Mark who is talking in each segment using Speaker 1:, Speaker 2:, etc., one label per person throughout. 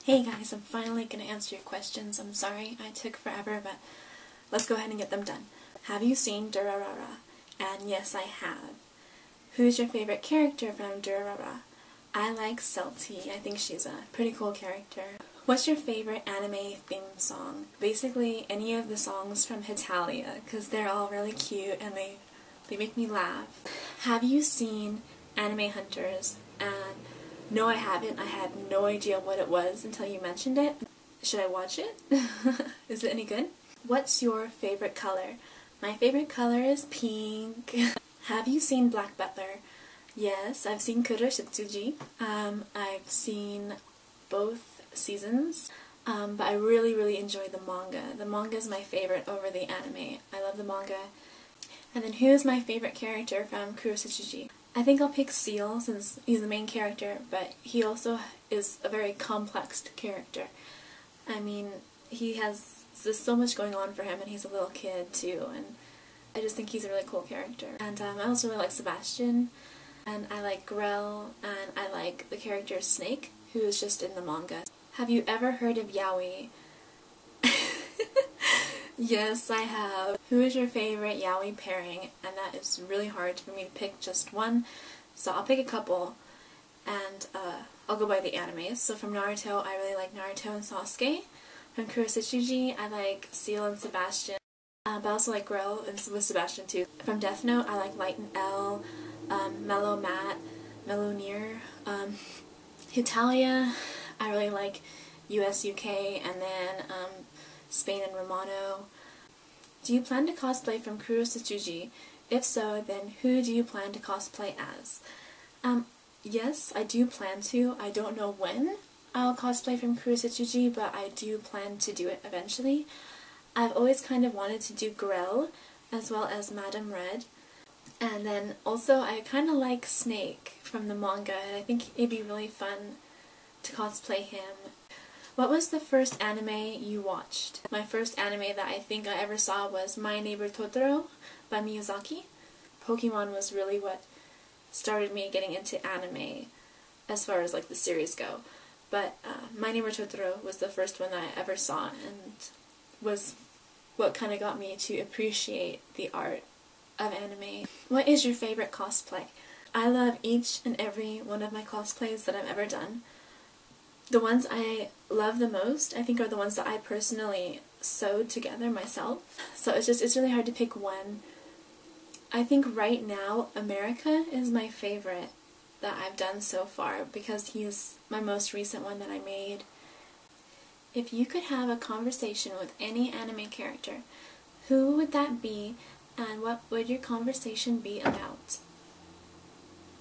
Speaker 1: Hey guys, I'm finally going to answer your questions. I'm sorry I took forever, but let's go ahead and get them done. Have you seen Durarara? And yes, I have. Who's your favorite character from Durarara? I like Celty. I think she's a pretty cool character. What's your favorite anime theme song? Basically, any of the songs from Hitalia, because they're all really cute and they make me laugh. Have you seen Anime Hunters? And no, I haven't. I had no idea what it was until you mentioned it. Should I watch it? Is it any good? What's your favorite color? My favorite color is pink. Have you seen Black Butler? Yes, I've seen KunoichiShea. I've seen both seasons, but I really enjoy the manga. The manga is my favorite over the anime. I love the manga. And then who's my favorite character from KunoichiShea? I think I'll pick Seal since he's the main character, but he also is a very complex character. I mean, there's so much going on for him, and he's a little kid too, and I just think he's a really cool character. And I also really like Sebastian, and I like Grell, and I like the character Snake, who is just in the manga. Have you ever heard of yaoi? Yes, I have. Who is your favorite yaoi pairing? And that is really hard for me to pick just one, so I'll pick a couple, and I'll go by the animes. So from Naruto, I really like Naruto and Sasuke. From KunoichiShea, I like Seal and Sebastian, but I also like Grell and with Sebastian too. From Death Note, I like Light and L, Mellow Matt, Mellow Near. Hitalia, I really like US, UK, and then Spain and Romano. Do you plan to cosplay from KunoichiShea? If so, then who do you plan to cosplay as? Yes, I do plan to. I don't know when I'll cosplay from KunoichiShea, but I do plan to do it eventually. I've always kind of wanted to do Grell, as well as Madame Red. And then also I kind of like Snake from the manga, and I think it'd be really fun to cosplay him. What was the first anime you watched? My first anime that I think I ever saw was My Neighbor Totoro by Miyazaki. Pokemon was really what started me getting into anime as far as like the series go. But My Neighbor Totoro was the first one that I ever saw and was what kind of got me to appreciate the art of anime. What is your favorite cosplay? I love each and every one of my cosplays that I've ever done. The ones I love the most, I think, are the ones that I personally sewed together myself. So it's really hard to pick one. I think right now, America is my favorite that I've done so far because he's my most recent one that I made. If you could have a conversation with any anime character, who would that be, and what would your conversation be about?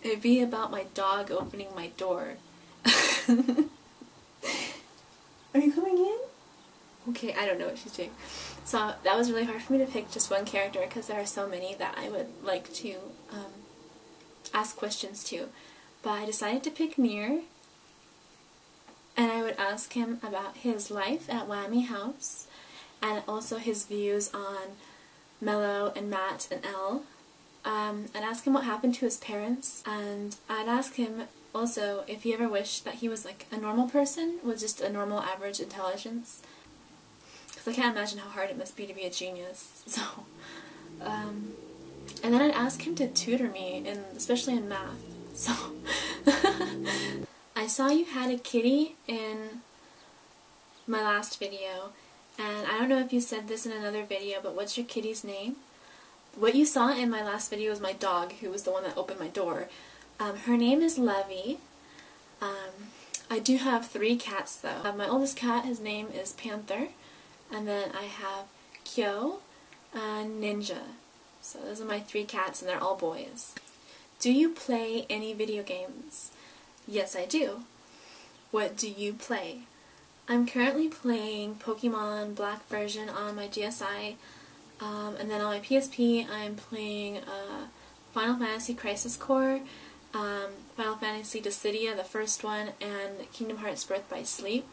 Speaker 1: It'd be about my dog opening my door. Are you coming in? Okay, I don't know what she's doing. So that was really hard for me to pick just one character because there are so many that I would like to ask questions to. But I decided to pick Nier, and I would ask him about his life at Whammy House, and also his views on Mellow and Matt and Elle. I'd ask him what happened to his parents, and I'd ask him also if he ever wished that he was like a normal person with just a normal average intelligence, because I can't imagine how hard it must be to be a genius. So and then I'd ask him to tutor me, especially in math. So I saw you had a kitty in my last video, and I don't know if you said this in another video, but what's your kitty's name? What you saw in my last video was my dog, who was the one that opened my door. Her name is Levy. I do have 3 cats though. My oldest cat, his name is Panther, and then I have Kyo and Ninja. So those are my 3 cats, and they're all boys. Do you play any video games? Yes, I do. What do you play? I'm currently playing Pokemon Black version on my GSI, and then on my PSP I'm playing Final Fantasy Crisis Core, Final Fantasy Dissidia, the first one, and Kingdom Hearts Birth by Sleep.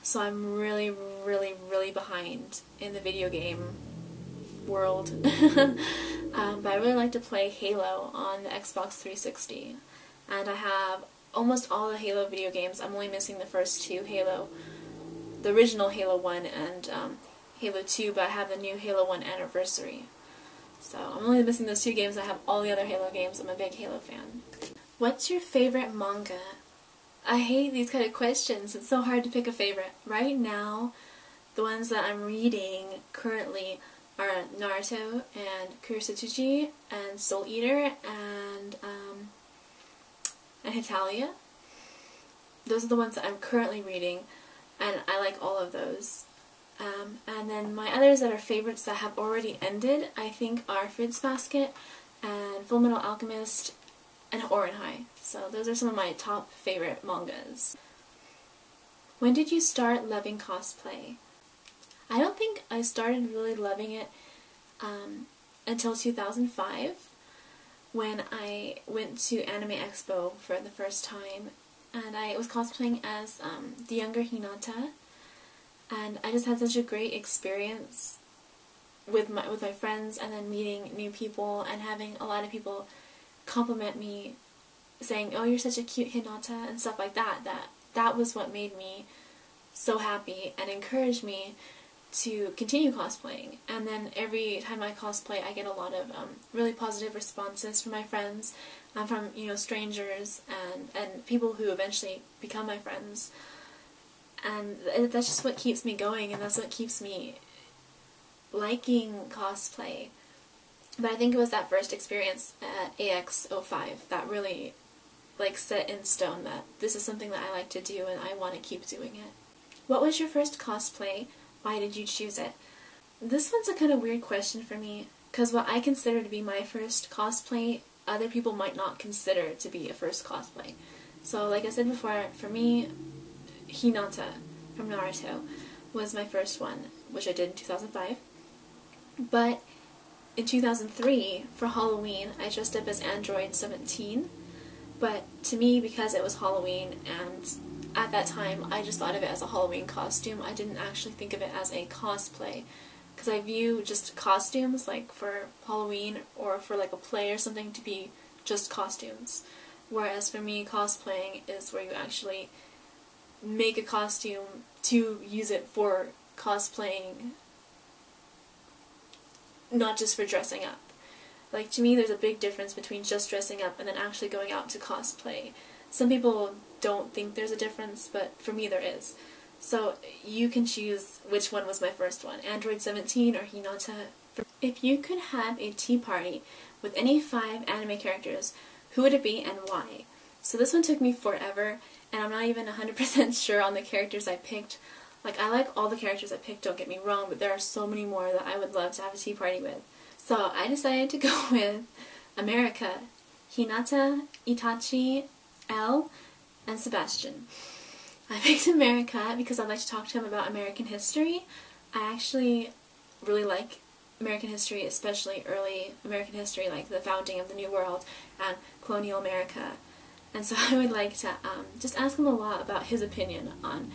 Speaker 1: So I'm really behind in the video game world. But I really like to play Halo on the Xbox 360. And I have almost all the Halo video games. I'm only missing the first two Halo, the original Halo 1 and Halo 2, but I have the new Halo 1 Anniversary. So I'm only missing those two games. I have all the other Halo games. I'm a big Halo fan. What's your favorite manga? I hate these kind of questions. It's so hard to pick a favorite. Right now, the ones that I'm reading currently are Naruto and KunoichiShea and Soul Eater and Hitalia. Those are the ones that I'm currently reading, and I like all of those. And then my others that are favorites that have already ended, I think, are Fruits Basket and Fullmetal Alchemist and Orenhai. So those are some of my top favorite mangas. When did you start loving cosplay? I don't think I started really loving it until 2005, when I went to Anime Expo for the first time, and I was cosplaying as the younger Hinata, and I just had such a great experience with my friends, and then meeting new people and having a lot of people compliment me, saying, "Oh, you're such a cute Hinata," and stuff like that. That was what made me so happy and encouraged me to continue cosplaying. And then every time I cosplay, I get a lot of really positive responses from my friends, from strangers and people who eventually become my friends. And that's just what keeps me going, and that's what keeps me liking cosplay. But I think it was that first experience at AX05 that really set in stone that this is something that I like to do and I want to keep doing it. What was your first cosplay? Why did you choose it? This one's a kind of weird question for me, because what I consider to be my first cosplay, other people might not consider to be a first cosplay. So like I said before, for me, Hinata from Naruto was my first one, which I did in 2005. But in 2003, for Halloween, I dressed up as Android 17. But to me, because it was Halloween, and at that time I just thought of it as a Halloween costume, I didn't actually think of it as a cosplay. Because I view just costumes, like for Halloween or for like a play or something, to be just costumes. Whereas for me, cosplaying is where you actually make a costume to use it for cosplaying, not just for dressing up. Like, to me, there's a big difference between just dressing up and then actually going out to cosplay. Some people don't think there's a difference, but for me there is. So you can choose which one was my first one, Android 17 or Hinata. If you could have a tea party with any 5 anime characters, who would it be and why? So this one took me forever, and I'm not even 100% sure on the characters I picked. Like, I like all the characters I picked, don't get me wrong, but there are so many more that I would love to have a tea party with. So I decided to go with America, Hinata, Itachi, Elle, and Sebastian. I picked America because I'd like to talk to him about American history. I actually really like American history, especially early American history, like the founding of the New World and colonial America. And so I would like to just ask him a lot about his opinion on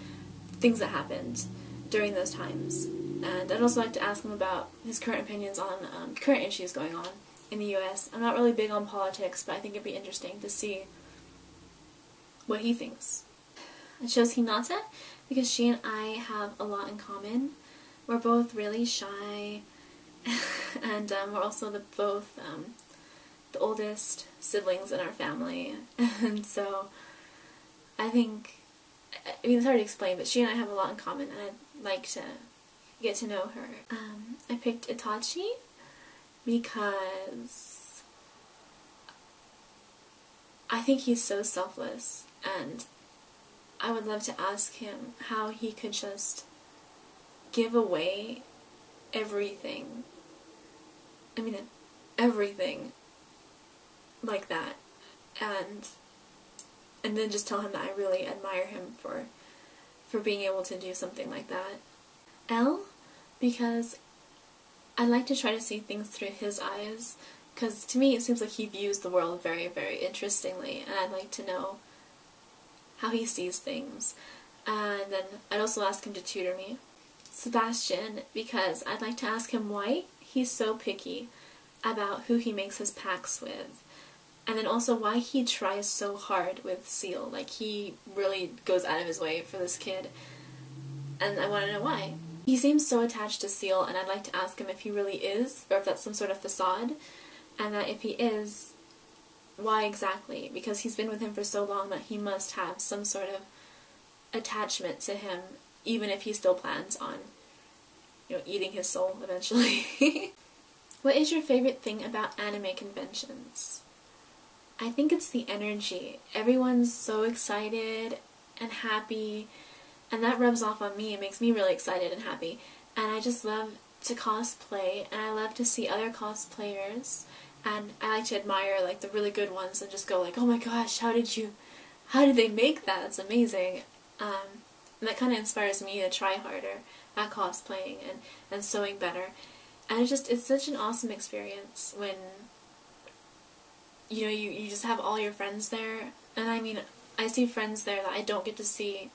Speaker 1: things that happened during those times. And I'd also like to ask him about his current opinions on current issues going on in the US. I'm not really big on politics, but I think it'd be interesting to see what he thinks. I chose Hinata because she and I have a lot in common. We're both really shy, and we're also both the oldest siblings in our family, and so I think, I mean, it's hard to explain, but she and I have a lot in common, and I'd like to get to know her. I picked Itachi because I think he's so selfless, and I would love to ask him how he could just give away everything. I mean, everything like that, and then just tell him that I really admire him for being able to do something like that. Elle, because I like to try to see things through his eyes, because to me it seems like he views the world very, very interestingly, and I'd like to know how he sees things. And then I'd also ask him to tutor me. Sebastian, because I'd like to ask him why he's so picky about who he makes his packs with. And then also why he tries so hard with Seal. Like, he really goes out of his way for this kid. And I want to know why. He seems so attached to Seal, and I'd like to ask him if he really is, or if that's some sort of facade. And that if he is, why exactly? Because he's been with him for so long that he must have some sort of attachment to him, even if he still plans on, you know, eating his soul eventually. What is your favorite thing about anime conventions? I think it's the energy. Everyone's so excited and happy, and that rubs off on me. It makes me really excited and happy. And I just love to cosplay, and I love to see other cosplayers, and I like to admire like the really good ones and just go like, oh my gosh, how did they make that? It's amazing. And that kind of inspires me to try harder at cosplaying and sewing better. And it's such an awesome experience when, you know, you just have all your friends there. And I mean, I see friends there that I don't get to see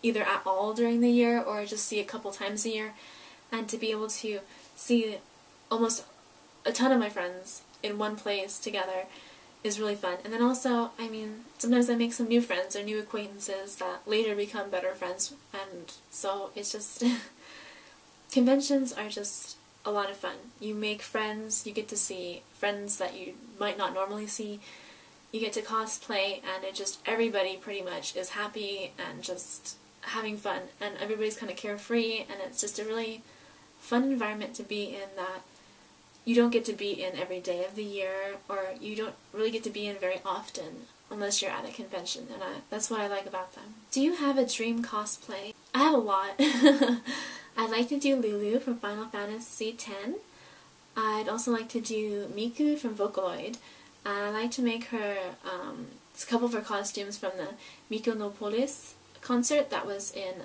Speaker 1: either at all during the year or just see a couple times a year. And to be able to see almost a ton of my friends in one place together is really fun. And then also, I mean, sometimes I make some new friends or new acquaintances that later become better friends. And so it's just... Conventions are just a lot of fun. You make friends, you get to see friends that you might not normally see, you get to cosplay, and it just, everybody pretty much is happy and just having fun, and everybody's kind of carefree, and it's just a really fun environment to be in that you don't get to be in every day of the year, or you don't really get to be in very often unless you're at a convention, and that's what I like about them. Do you have a dream cosplay? I have a lot. I'd like to do Lulu from Final Fantasy X. I'd also like to do Miku from Vocaloid. And I'd like to make her a couple of her costumes from the Mykonopolis concert that was in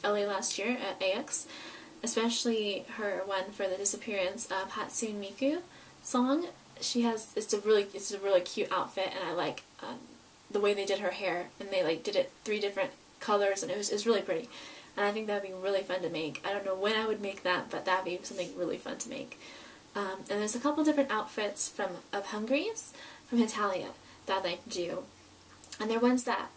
Speaker 1: LA last year at AX. Especially her one for the disappearance of Hatsune Miku song. It's a really cute outfit, and I like the way they did her hair, and they like did it 3 different colors, and it was really pretty. And I think that would be really fun to make. I don't know when I would make that, but that would be something really fun to make. And there's a couple different outfits of Hungary's from Italia that I'd like to do. And they're ones that...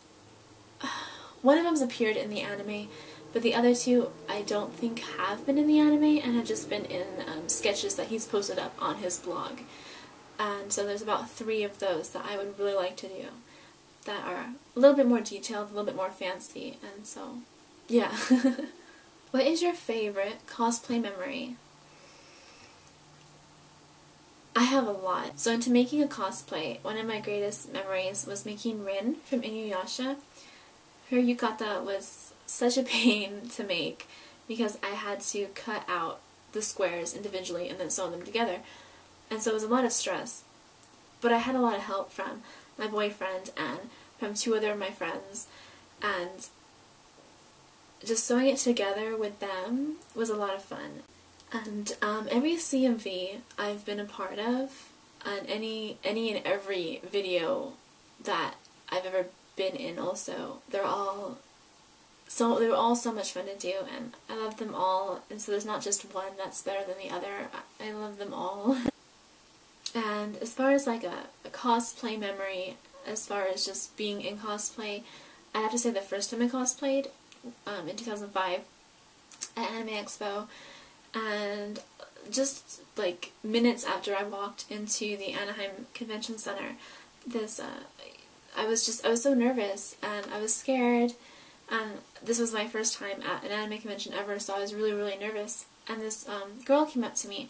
Speaker 1: one of them's appeared in the anime, but the other 2 I don't think have been in the anime and have just been in sketches that he's posted up on his blog. And so there's about 3 of those that I would really like to do that are a little bit more detailed, a little bit more fancy, and so... yeah. What is your favorite cosplay memory? I have a lot. So into making a cosplay, one of my greatest memories was making Rin from Inuyasha. Her yukata was such a pain to make because I had to cut out the squares individually and then sew them together. And so it was a lot of stress. But I had a lot of help from my boyfriend and from 2 other of my friends, and just sewing it together with them was a lot of fun. And every CMV I've been a part of, and any and every video that I've ever been in also, they were all so much fun to do, and I love them all, and so there's not just one that's better than the other. I love them all. And as far as like a cosplay memory, as far as just being in cosplay, I have to say the first time I cosplayed, in 2005 at Anime Expo, and just like minutes after I walked into the Anaheim Convention Center, I was so nervous and I was scared, and this was my first time at an anime convention ever, so I was really nervous. And this girl came up to me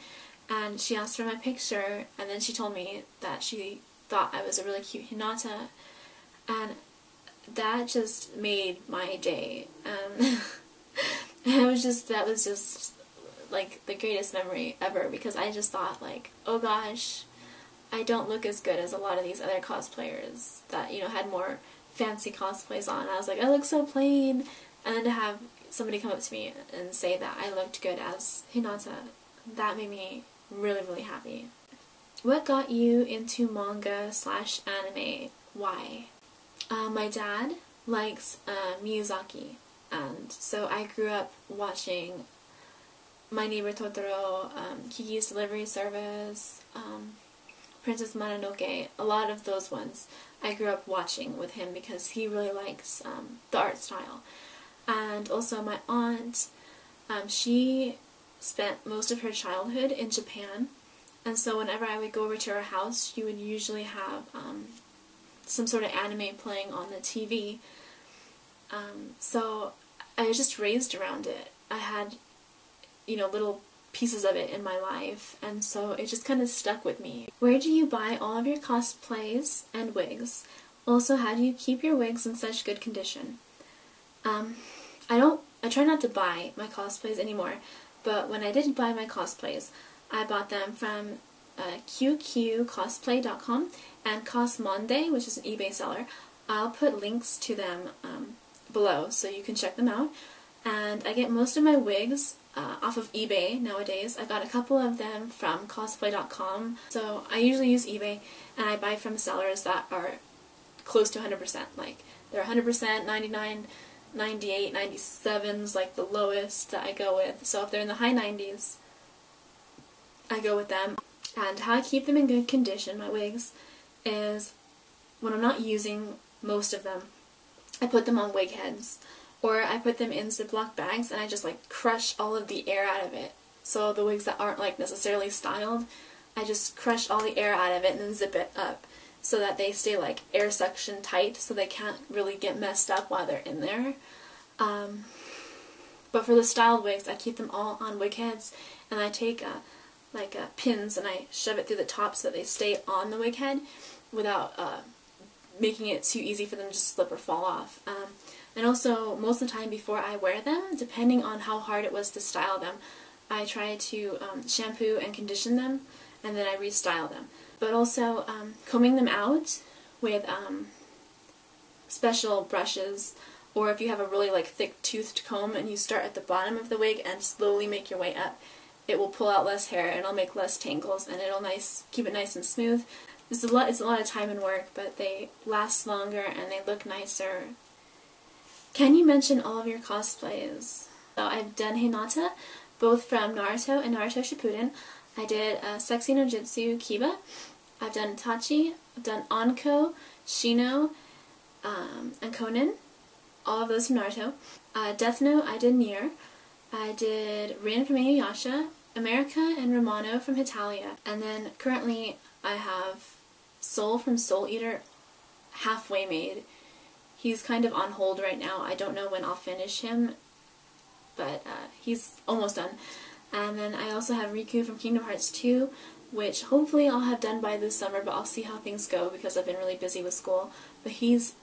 Speaker 1: and she asked for my picture, and then she told me that she thought I was a really cute Hinata, and that just made my day. That was just like the greatest memory ever, because I just thought like, oh gosh, I don't look as good as a lot of these other cosplayers that, you know, had more fancy cosplays on. I was like, I look so plain. And then to have somebody come up to me and say that I looked good as Hinata, that made me really happy. What got you into manga/anime? Why? My dad likes Miyazaki, and so I grew up watching My Neighbor Totoro, Kiki's Delivery Service, Princess Mononoke, a lot of those ones I grew up watching with him because he really likes the art style. And also my aunt, she spent most of her childhood in Japan, and so whenever I would go over to her house, she would usually have some sort of anime playing on the TV. So I was just raised around it. I had, little pieces of it in my life, and so it just kind of stuck with me. Where do you buy all of your cosplays and wigs? Also, how do you keep your wigs in such good condition? I try not to buy my cosplays anymore, but when I did buy my cosplays, I bought them from QQcosplay.com and Cosmonde, which is an eBay seller. I'll put links to them below so you can check them out. And I get most of my wigs off of eBay nowadays. I got a couple of them from cosplay.com. So I usually use eBay, and I buy from sellers that are close to 100%. Like, they're 100%, 99, 98, 97's like the lowest that I go with. So if they're in the high 90s, I go with them. And how I keep them in good condition, my wigs, is when I'm not using most of them, I put them on wig heads. Or I put them in Ziploc bags and I just like crush all of the air out of it. So the wigs that aren't like necessarily styled, I just crush all the air out of it and then zip it up so that they stay like air suction tight so they can't really get messed up while they're in there. But for the styled wigs, I keep them all on wig heads, and I take pins and I shove it through the top so that they stay on the wig head without making it too easy for them to just slip or fall off. And also, most of the time before I wear them, depending on how hard it was to style them, I try to shampoo and condition them, and then I restyle them. But also, combing them out with special brushes, or if you have a really thick toothed comb and you start at the bottom of the wig and slowly make your way up, it will pull out less hair and it'll make less tangles, and it'll keep it nice and smooth. It's a lot of time and work, but they last longer and they look nicer. Can you mention all of your cosplays? So I've done Hinata, both from Naruto and Naruto Shippuden. I did Sexy no Jutsu Kiba. I've done Itachi. I've done Anko, Shino, and Konin. All of those from Naruto. Death Note, I did Nier. I did Rin from Inuyasha, America, and Romano from Hitalia. And then currently I have Soul from Soul Eater halfway made. He's kind of on hold right now. I don't know when I'll finish him, but he's almost done. And then I also have Riku from Kingdom Hearts 2, which hopefully I'll have done by this summer, but I'll see how things go because I've been really busy with school. But he's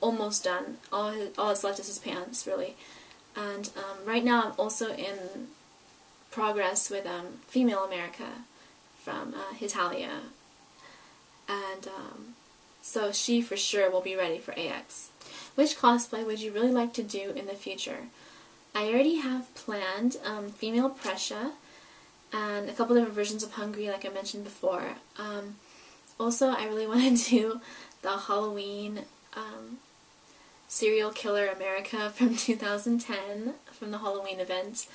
Speaker 1: almost done. All that's left is his pants, really. And right now I'm also in progress with Female America from Hitalia. And so she for sure will be ready for AX. Which cosplay would you really like to do in the future? I already have planned Female Prussia and a couple different versions of Hungry, like I mentioned before. Also, I really want to do the Halloween Serial Killer America from 2010, from the Halloween event.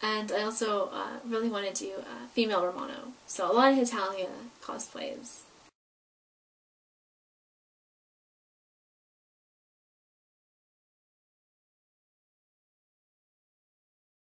Speaker 1: And I also really want to do Female Romano. So a lot of Italia cosplays.